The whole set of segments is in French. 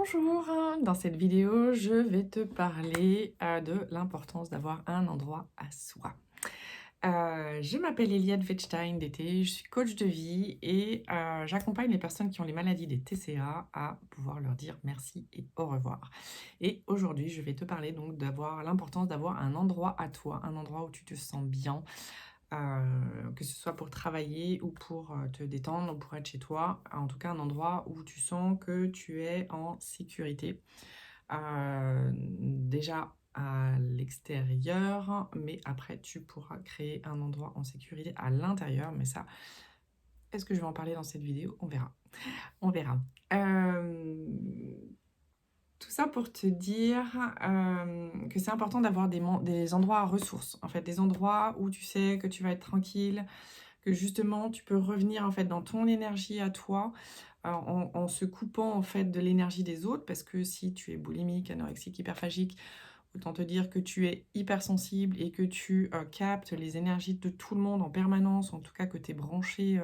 Bonjour, dans cette vidéo, je vais te parler de l'importance d'avoir un endroit à soi. Je m'appelle Eliade Wettstein d'été, je suis coach de vie et j'accompagne les personnes qui ont les maladies des TCA à pouvoir leur dire merci et au revoir. Et aujourd'hui, je vais te parler donc d'avoir l'importance d'avoir un endroit à toi, un endroit où tu te sens bien, que ce soit pour travailler ou pour, te détendre ou pour être chez toi. En tout cas, un endroit où tu sens que tu es en sécurité. Déjà à l'extérieur, mais après tu pourras créer un endroit en sécurité à l'intérieur. Mais ça, est-ce que je vais en parler dans cette vidéo? On verra, on verra. Hem, tout ça pour te dire, que c'est important d'avoir des endroits à ressources. En fait, des endroits où tu sais que tu vas être tranquille, que justement tu peux revenir en fait dans ton énergie à toi, en se coupant en fait de l'énergie des autres. Parce que si tu es boulimique, anorexique, hyperphagique, autant te dire que tu es hypersensible et que tu, captes les énergies de tout le monde en permanence, en tout cas que tu es branché,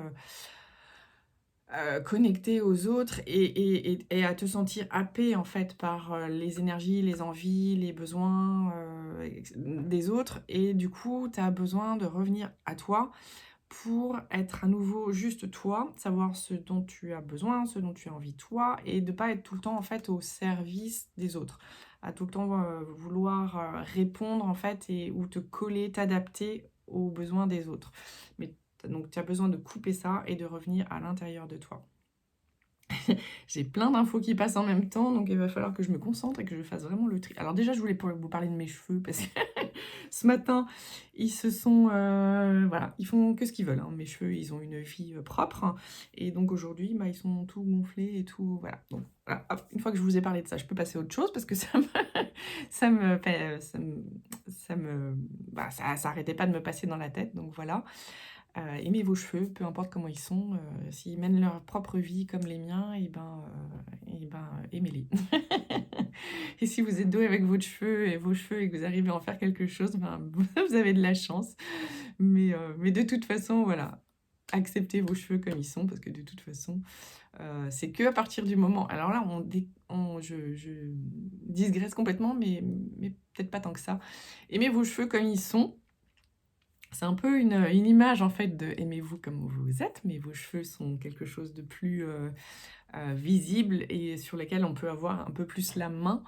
connecté aux autres et à te sentir happé en fait par, les énergies, les envies, les besoins, des autres. Et du coup, tu as besoin de revenir à toi pour être à nouveau juste toi, savoir ce dont tu as besoin, ce dont tu as envie toi, et de pas être tout le temps en fait au service des autres, à tout le temps, vouloir, répondre en fait et ou te coller, t'adapter aux besoins des autres. Mais donc tu as besoin de couper ça et de revenir à l'intérieur de toi. J'ai plein d'infos qui passent en même temps, donc il va falloir que je me concentre et que je fasse vraiment le tri. Alors déjà, je voulais vous parler de mes cheveux parce que ce matin, ils se sont, voilà, ils font que ce qu'ils veulent, hein. Mes cheveux, ils ont une vie, propre, et donc aujourd'hui, bah, ils sont tout gonflés et tout voilà. Donc voilà, hop, une fois que je vous ai parlé de ça, je peux passer à autre chose parce que ça me ça me fait, ça me bah, ça arrêtait pas de me passer dans la tête, donc voilà. Aimez vos cheveux, peu importe comment ils sont, s'ils mènent leur propre vie comme les miens, et ben, aimez-les. Et si vous êtes doué avec votre cheveux et vos cheveux et que vous arrivez à en faire quelque chose, ben, vous avez de la chance. Mais de toute façon, voilà, acceptez vos cheveux comme ils sont parce que de toute façon, c'est qu'à partir du moment alors là, je digresse complètement, mais peut-être pas tant que ça. Aimez vos cheveux comme ils sont, c'est un peu une image en fait de aimez-vous comme vous êtes, mais vos cheveux sont quelque chose de plus, visible et sur lesquels on peut avoir un peu plus la main.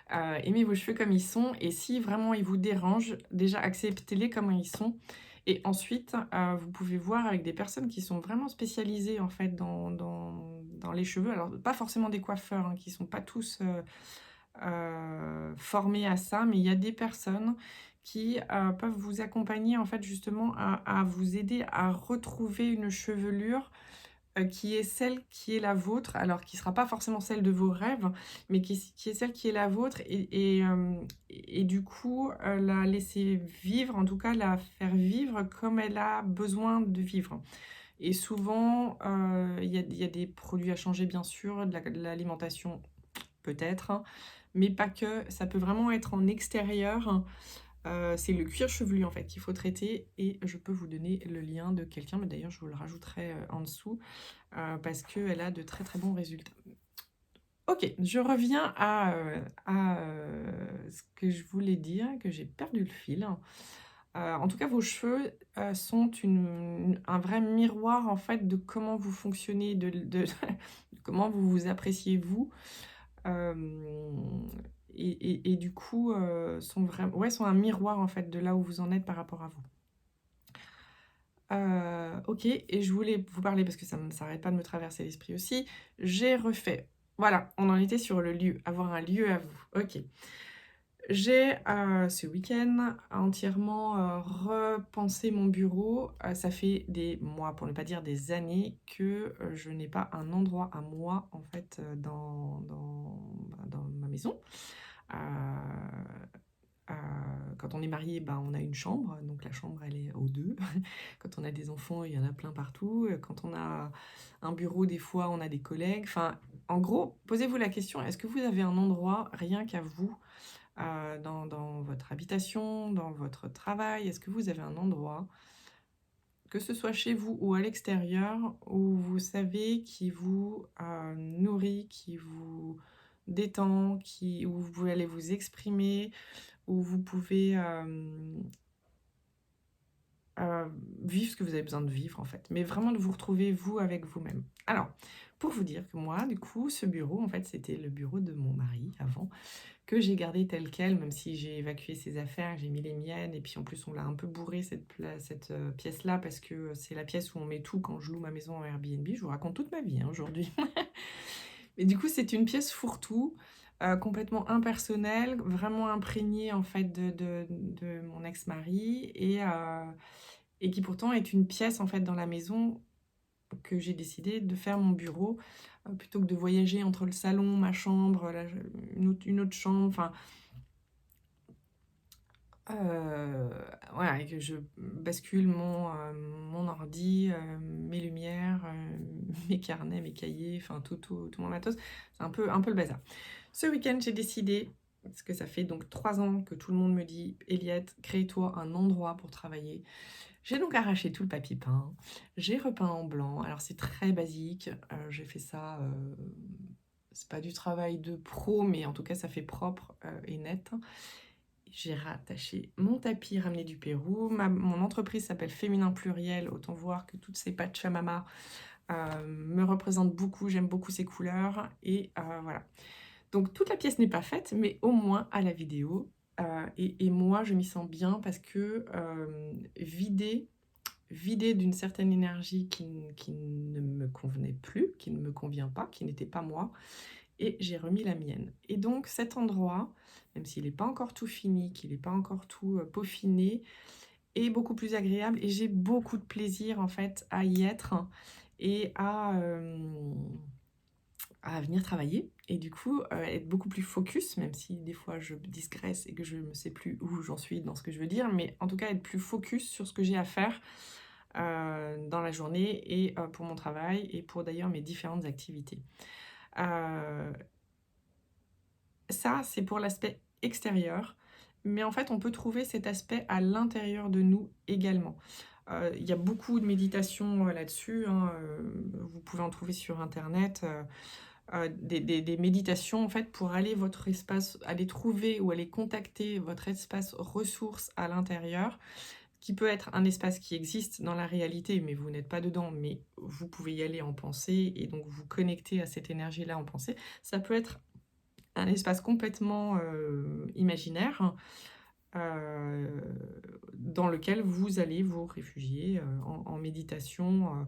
Aimez vos cheveux comme ils sont, et si vraiment ils vous dérangent, déjà acceptez-les comme ils sont. Et ensuite, vous pouvez voir avec des personnes qui sont vraiment spécialisées en fait dans les cheveux. Alors pas forcément des coiffeurs, hein, qui sont pas tous, formés à ça, mais il y a des personnes qui, peuvent vous accompagner en fait justement à vous aider à retrouver une chevelure, qui est celle qui est la vôtre. Alors qui sera pas forcément celle de vos rêves, mais qui est celle qui est la vôtre, et du coup, la laisser vivre, en tout cas la faire vivre comme elle a besoin de vivre. Et souvent, il y a des produits à changer bien sûr, de l'alimentation peut-être, hein, mais pas que. Ça peut vraiment être en extérieur. C'est le cuir chevelu, en fait, qu'il faut traiter, et je peux vous donner le lien de quelqu'un, mais d'ailleurs je vous le rajouterai, en dessous, parce qu'elle a de très, très bons résultats. OK, je reviens à ce que je voulais dire, que j'ai perdu le fil. En tout cas, vos cheveux, sont un vrai miroir, en fait, de comment vous fonctionnez, de comment vous vous appréciez vous. Hem et du coup, sont un miroir, en fait, de là où vous en êtes par rapport à vous. OK, et je voulais vous parler parce que ça ne s'arrête pas de me traverser l'esprit aussi. J'ai refait Voilà, on en était sur le lieu, avoir un lieu à vous. OK. J'ai, ce week-end entièrement, repensé mon bureau. Ça fait des mois, pour ne pas dire des années, que, je n'ai pas un endroit à moi, en fait, dans ma maison. Heu heu, Quand on est marié, ben, on a une chambre, donc la chambre, elle est aux 2. Quand on a des enfants, il y en a plein partout. Quand on a un bureau, des fois, on a des collègues. Enfin, en gros, posez-vous la question, est-ce que vous avez un endroit rien qu'à vous? Dans votre habitation, dans votre travail? Est-ce que vous avez un endroit, que ce soit chez vous ou à l'extérieur, où vous savez qui vous, nourrit, qui vous détend, où vous pouvez aller vous exprimer, où vous pouvez vivre ce que vous avez besoin de vivre en fait, mais vraiment de vous retrouver vous avec vous-même. Alors, pour vous dire que moi, du coup, ce bureau, en fait, c'était le bureau de mon mari avant, que j'ai gardé tel quel, même si j'ai évacué ses affaires, j'ai mis les miennes, et puis en plus on l'a un peu bourré cette pièce-là, parce que c'est la pièce où on met tout quand je loue ma maison en Airbnb. Je vous raconte toute ma vie hein, aujourd'hui. Et du coup, c'est une pièce fourre-tout, complètement impersonnelle, vraiment imprégnée en fait de mon ex-mari, et qui pourtant est une pièce en fait dans la maison que j'ai décidé de faire mon bureau, plutôt que de voyager entre le salon, ma chambre, une autre chambre, enfin, voilà, et que je bascule mon ordi, mes lumières, mes carnets, mes cahiers, enfin tout mon matos. C'est un peu le bazar. Ce week-end, j'ai décidé, parce que ça fait donc 3 ans que tout le monde me dit: «Eliette, crée-toi un endroit pour travailler». J'ai donc arraché tout le papier peint, j'ai repeint en blanc. Alors c'est très basique, j'ai fait ça, c'est pas du travail de pro, mais en tout cas ça fait propre, et net. J'ai rattaché mon tapis ramené du Pérou. Mon entreprise s'appelle Féminin Pluriel, autant voir que toutes ces Pachamama me représentent beaucoup, j'aime beaucoup ces couleurs, et voilà. Donc toute la pièce n'est pas faite, mais au moins à la vidéo, et moi je m'y sens bien parce que, vidée d'une certaine énergie qui ne me convenait plus, qui ne me convient pas, qui n'était pas moi, et j'ai remis la mienne. Et donc cet endroit, même s'il n'est pas encore tout fini, qu'il n'est pas encore tout, peaufiné, est beaucoup plus agréable, et j'ai beaucoup de plaisir en fait à y être, et à venir travailler, et du coup, être beaucoup plus focus, même si des fois je digresse et que je ne sais plus où j'en suis dans ce que je veux dire, mais en tout cas être plus focus sur ce que j'ai à faire, dans la journée, et pour mon travail, et pour d'ailleurs mes différentes activités. Heu, Ça, c'est pour l'aspect extérieur, mais en fait, on peut trouver cet aspect à l'intérieur de nous également. Il y a beaucoup de méditations, là-dessus, hein, vous pouvez en trouver sur internet, des méditations en fait pour aller trouver ou aller contacter votre espace ressource à l'intérieur, qui peut être un espace qui existe dans la réalité, mais vous n'êtes pas dedans, mais vous pouvez y aller en pensée, et donc vous connecter à cette énergie-là en pensée. Ça peut être un espace complètement, imaginaire, heu, dans lequel vous allez vous réfugier, en méditation,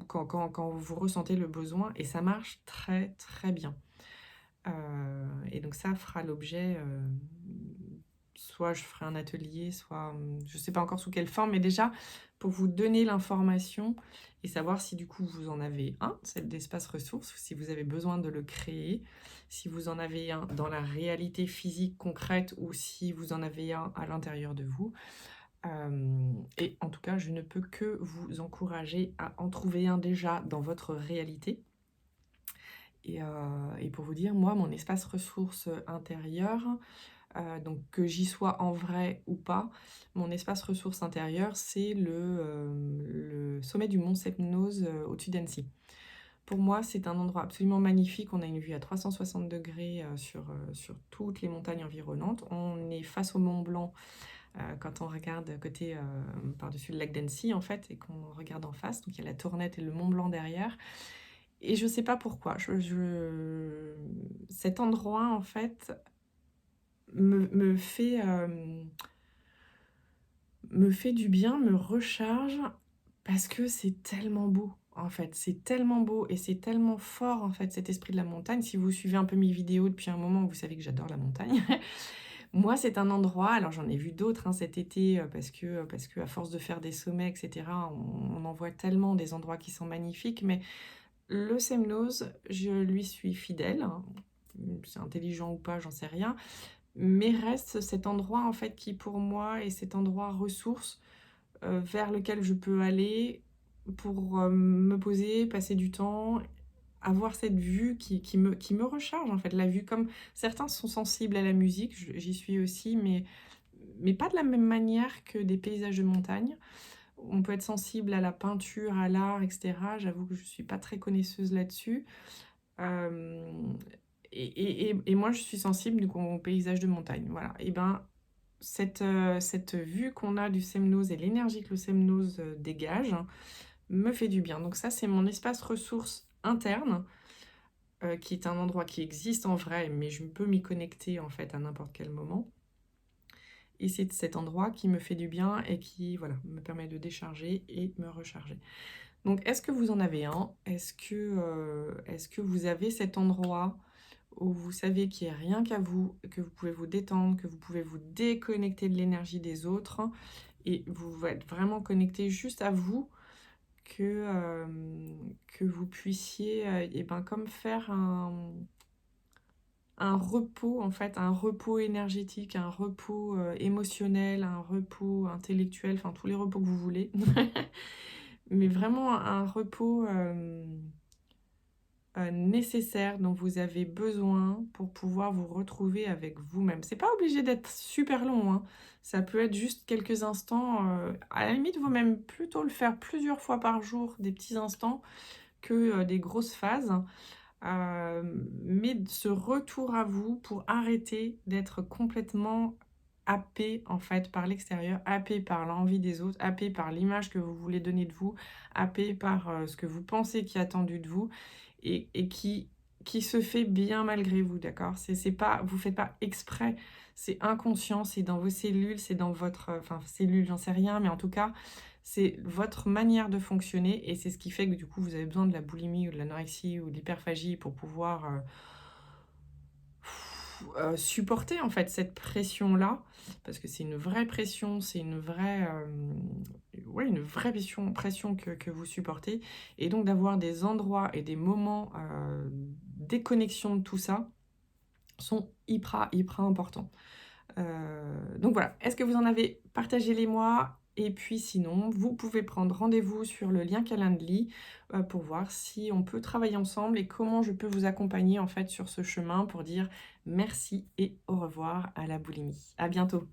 quand vous ressentez le besoin, et ça marche très, très bien. Et donc ça fera l'objet, soit je ferai un atelier, soit, je ne sais pas encore sous quelle forme, mais déjà pour vous donner l'information et savoir si du coup vous en avez un, cet espace ressource, ou si vous avez besoin de le créer, si vous en avez un dans la réalité physique concrète, ou si vous en avez un à l'intérieur de vous. Et en tout cas, je ne peux que vous encourager à en trouver un déjà dans votre réalité. Et pour vous dire, moi, mon espace ressource intérieur, donc que j'y sois en vrai ou pas, mon espace ressource intérieur, c'est le sommet du mont Semnoz, au-dessus d'Annecy. Pour moi, c'est un endroit absolument magnifique. On a une vue à 360 degrés sur toutes les montagnes environnantes. On est face au Mont Blanc, quand on regarde côté, par-dessus le lac d'Annecy, en fait, et qu'on regarde en face. Donc il y a la Tournette et le Mont Blanc derrière. Et je sais pas pourquoi, cet endroit, en fait, me fait, me fait du bien, me recharge, parce que c'est tellement beau, en fait. C'est tellement beau et c'est tellement fort, en fait, cet esprit de la montagne. Si vous suivez un peu mes vidéos depuis un moment, vous savez que j'adore la montagne. Moi, c'est un endroit, alors j'en ai vu d'autres, hein, cet été, parce que à force de faire des sommets, et cetera, on en voit tellement des endroits qui sont magnifiques, mais le Semnoz, je lui suis fidèle, hein. C'est intelligent ou pas, j'en sais rien, mais reste cet endroit, en fait, qui pour moi est cet endroit ressource, vers lequel je peux aller pour, me poser, passer du temps, avoir cette vue qui me recharge, en fait. La vue, comme certains sont sensibles à la musique, j'y suis aussi, mais pas de la même manière que des paysages de montagne. On peut être sensible à la peinture, à l'art, et cetera. J'avoue que je suis pas très connaisseuse là-dessus. Hem et moi, je suis sensible donc aux paysages de montagne, voilà et ben, cette vue qu'on a du Semnoz et l'énergie que le Semnoz, dégage, me fait du bien. Donc ça, c'est mon espace ressources interne, qui est un endroit qui existe en vrai, mais je peux m'y connecter, en fait, à n'importe quel moment et c'est cet endroit qui me fait du bien et qui, voilà, me permet de décharger et me recharger. Donc est-ce que vous en avez un? Est-ce que vous avez cet endroit où vous savez qu'il y a rien qu'à vous, que vous pouvez vous détendre, que vous pouvez vous déconnecter de l'énergie des autres et vous êtes vraiment connecté juste à vous, que vous puissiez, et ben, comme faire un repos, en fait, un repos énergétique, un repos, émotionnel, un repos intellectuel, enfin tous les repos que vous voulez. Mais vraiment un repos, nécessaire dont vous avez besoin pour pouvoir vous retrouver avec vous-même. C'est pas obligé d'être super long, hein. Ça peut être juste quelques instants, à la limite, vaut même plutôt le faire plusieurs fois par jour, des petits instants, que, des grosses phases. Mais ce retour à vous pour arrêter d'être complètement happé, en fait, par l'extérieur, happé par l'envie des autres, happé par l'image que vous voulez donner de vous, happé par, ce que vous pensez qui est attendu de vous et qui se fait bien malgré vous, d'accord? C'est pas vous faites pas exprès, c'est inconscient, c'est dans vos cellules, c'est dans votre, enfin cellules, j'en sais rien, mais en tout cas, c'est votre manière de fonctionner et c'est ce qui fait que du coup, vous avez besoin de la boulimie ou de l'anorexie ou de l'hyperphagie pour pouvoir, supporter en fait cette pression-là. Parce que c'est une vraie pression, c'est une vraie, ouais, une vraie pression que vous supportez et donc d'avoir des endroits et des moments, déconnexion de tout ça, sont hyper importants. Donc voilà, est-ce que vous en avez? Partagez-les-moi et puis sinon, vous pouvez prendre rendez-vous sur le lien Calendly, pour voir si on peut travailler ensemble et comment je peux vous accompagner en fait sur ce chemin pour dire merci et au revoir à la boulimie. À bientôt.